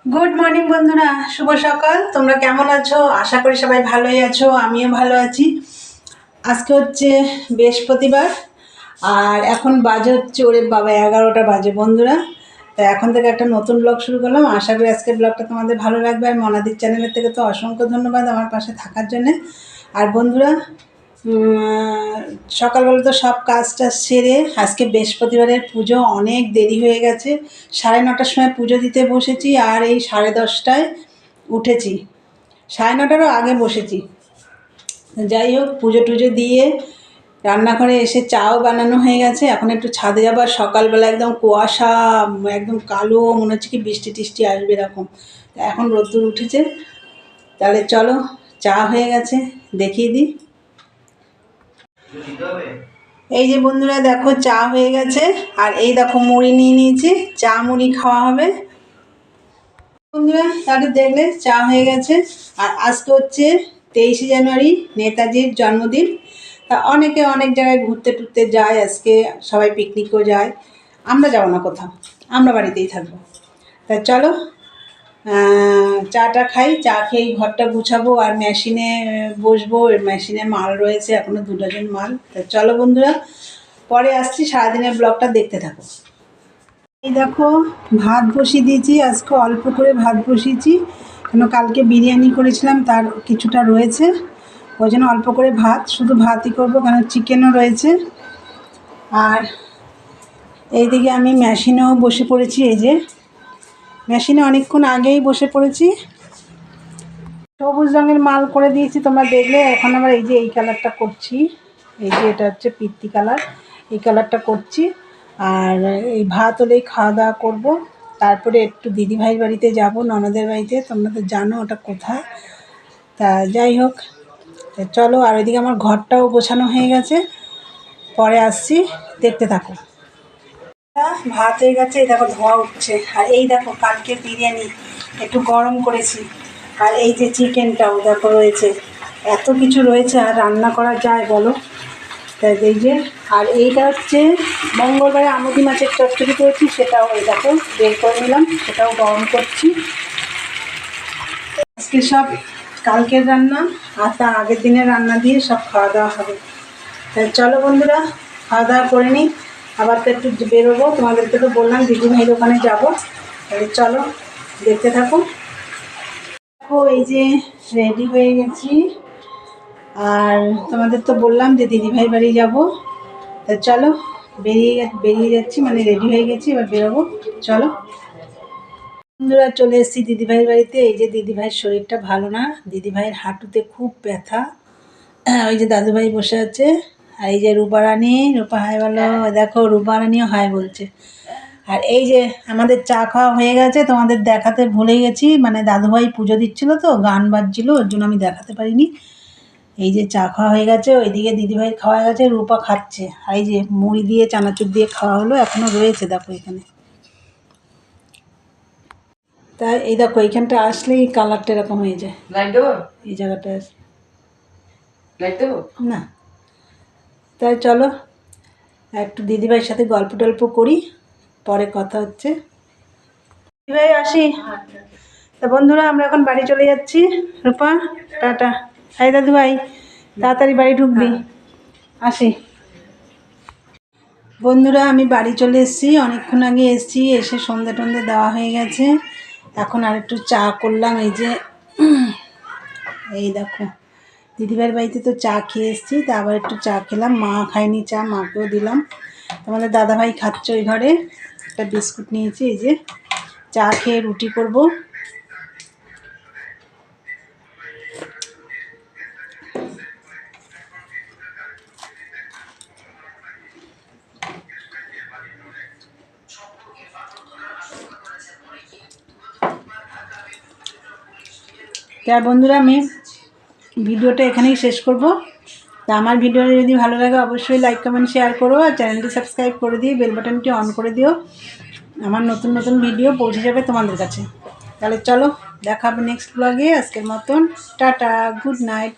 Good morning বন্ধুরা, শুভ সকাল। তোমরা কেমন আছো? আশা করি সবাই ভালোই আছো, আমিও ভালো আছি। আজকে হচ্ছে বৃহস্পতিবার আর এখন বাজে হচ্ছে ওরে বাবা 11টা বাজে বন্ধুরা। তো এখন থেকে একটা নতুন ব্লগ শুরু করলাম। আশা করি আজকের ব্লগটা তোমাদের ভালো লাগবে। আর মনাদির চ্যানেলের থেকে তো অসংখ্য ধন্যবাদ আমার পাশে থাকার জন্যে। আর বন্ধুরা, সকালবেলা তো সব কাজটা সেরে আজকে বৃহস্পতিবারের পুজো অনেক দেরি হয়ে গেছে। 9:30টার সময় পুজো দিতে বসেছি আর এই 10:30টায় উঠেছি। 9:30টারও আগে বসেছি। যাই হোক, পুজো টুজো দিয়ে রান্নাঘরে এসে চাও বানানো হয়ে গেছে। এখন একটু ছাদে যাবার, সকালবেলা একদম কুয়াশা, একদম কালো, মনে হচ্ছে কি বৃষ্টি টিষ্টি আসবে এরকম। এখন রোদ্দুর উঠেছে। তাহলে চলো, চা হয়ে গেছে, দেখিয়ে দিই। এই যে বন্ধুরা দেখো, চা হয়ে গেছে। আর এই দেখো মুড়ি নিয়ে নিয়েছি, চা মুড়ি খাওয়া হবে বন্ধুরা। তাহলে দেখলে চা হয়ে গেছে। আর আজকে হচ্ছে 23শে জানুয়ারি, নেতাজির জন্মদিন। তা অনেকে অনেক জায়গায় ঘুরতে টুরতে যায়, আজকে সবাই পিকনিকও যায়। আমরা যাবো না কোথাও, আমরা বাড়িতেই থাকবো। তা চলো চাটা খাই। চা খেয়েই ঘরটা গুছাবো আর মেশিনে বসবো। মেশিনে মাল রয়েছে এখনও 2 ডজন মাল। তা চলো বন্ধুরা, পরে আসছি। সারাদিনের ব্লগটা দেখতে থাকো। এই দেখো, ভাত বসিয়ে দিয়েছি। আজকে অল্প করে ভাত বসিয়েছি, কেন কালকে বিরিয়ানি করেছিলাম, তার কিছুটা রয়েছে। ওই জন্য অল্প করে ভাত, শুধু ভাতই করবো, কেন চিকেনও রয়েছে। আর এইদিকে আমি মেশিনেও বসে পড়েছি। এই যে মেশিনে অনেকক্ষণ আগেই বসে পড়েছি। সবুজ রঙের মাল করে দিয়েছি, তোমরা দেখলে। এখন আবার এই যে এই কালারটা করছি। এই যে এটা হচ্ছে পিত্তি কালার, এই কালারটা করছি। আর এই ভাত হলেই খাওয়া দাওয়া করবো। তারপরে একটু দিদিভাইয়ের বাড়িতে যাব, ননদের বাড়িতে। তোমরা তো জানো ওটা কোথায়। তা যাই হোক, চলো। আর ওইদিকে আমার ঘরটাও গোছানো হয়ে গেছে, পরে আসছি, দেখতে থাকো। ভাত হয়ে গেছে, এই দেখো ধোঁয়া উঠছে। আর এই দেখো কালকে বিরিয়ানি একটু গরম করেছি। আর এই যে চিকেনটাও দেখো রয়েছে। এত কিছু রয়েছে, আর রান্না করা যায় বলো? তাই এই যে, আর এইটা হচ্ছে মঙ্গলবারে আমুদি মাছের চচ্চড়ি করেছি, সেটাও এই দেখো বের করে নিলাম, সেটাও গরম করছি। আজকে সব কালকের রান্না আর তার আগের দিনের রান্না দিয়ে সব খাওয়া দাওয়া হবে। তাই চলো বন্ধুরা, খাওয়া দাওয়া করে নিই। আবার তো একটু বেরোবো, তোমাদেরকে তো বললাম দিদিভাইয়ের ওখানে যাবো। তাহলে চলো, দেখতে থাকো। দেখো এই যে রেডি হয়ে গেছি। আর তোমাদের তো বললাম যে দিদিভাই বাড়ি যাব। তা চলো, বেরিয়ে যাচ্ছি, মানে রেডি হয়ে গেছি, এবার বেরোবো। চলো বন্ধুরা, চলে এসেছি দিদিভাইয়ের বাড়িতে। এই যে দিদিভাইয়ের শরীরটা ভালো না, দিদিভাইয়ের হাঁটুতে খুব ব্যথা। ওই যে দাদুভাই বসে আছে। আর এই যে রূপারানী, রূপা হাই বলো। দেখো রূপারানীও হাই বলছে। আর এই যে আমাদের চা খাওয়া হয়ে গেছে, তোমাদের দেখাতে ভুলে গেছি। মানে দাদুভাই পুজো দিচ্ছিল তো, গান বাজছিল, ওর জন্য আমি দেখাতে পারিনি। এই যে চা খাওয়া হয়ে গেছে, ওইদিকে দিদিভাই খাওয়া গেছে, রূপা খাচ্ছে। আর এই যে মুড়ি দিয়ে চানাচুর দিয়ে খাওয়া হলো, এখনও রয়েছে দেখো এখানে। তাই এই দেখো এইখানটা আসলেই কালারটা এরকম হয়ে যায়। এই জায়গাটা না। তাই চলো একটু দিদিভাইয়ের সাথে গল্প টল্প করি, পরে কথা হচ্ছে। দিদিভাই আসি। তা বন্ধুরা, আমরা এখন বাড়ি চলে যাচ্ছি। রূপা টাটা। হাই দাদুভাই, তাড়াতাড়ি বাড়ি ঢুকবি। আসি বন্ধুরা, আমি বাড়ি চলে এসেছি। অনেকক্ষণ আগে এসেছি, এসে সন্ধ্যে টন্ধে দেওয়া হয়ে গেছে। এখন আর একটু চা করলাম। এই যে এই দেখো, দিদিভাইয়ের বাড়িতে তো চা খেয়ে এসেছি, তা আবার একটু চা খেলাম। মা খায়নি চা, মাকেও দিলাম। তোমাদের দাদাভাই খাচ্ছে ওই ঘরে। একটা বিস্কুট নিয়েছি। এই যে চা খেয়ে রুটি করব। তা বন্ধুরা, আমি ভিডিওটা এখানেই শেষ করব। তা আমার ভিডিওটা যদি ভালো লাগে অবশ্যই লাইক কমেন্ট শেয়ার করো, আর চ্যানেলটি সাবস্ক্রাইব করে দিয়ে বেল বাটনটি অন করে দিও। আমার নতুন নতুন ভিডিও পৌঁছে যাবে তোমাদের কাছে। তাহলে চলো, দেখা হবে নেক্সট ব্লগে। আজকের মতন টাটা, গুড নাইট।